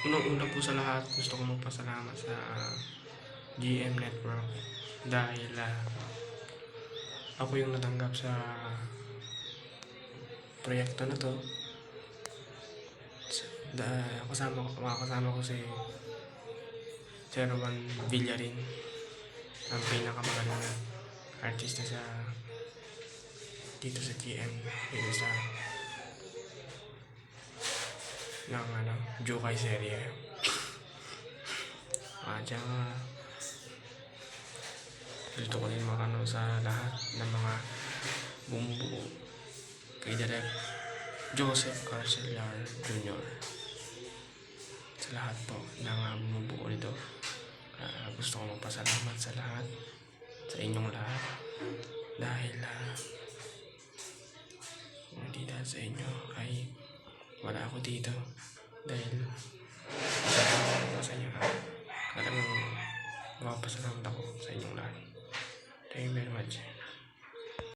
Unang-una po sa lahat, gusto ko magpasalamat sa GM Network dahil ako yung natanggap sa proyekto na to. Kasama ko si Sir Juan Villarin, ang pinakamagaling na artista dito sa GM, dito sa Jukay serye. Gusto ko din sa lahat ng mga bumubuo kay Direk Joseph Carcelar Jr. Sa lahat po ng bumubuo nito, gusto ko magpasalamat sa lahat, sa inyong lahat, dahil hindi dahil sa inyo ay wala ako dito, dahil sa inyo talagang magpapasalamat ako sa inyong lahat. Thank you very much.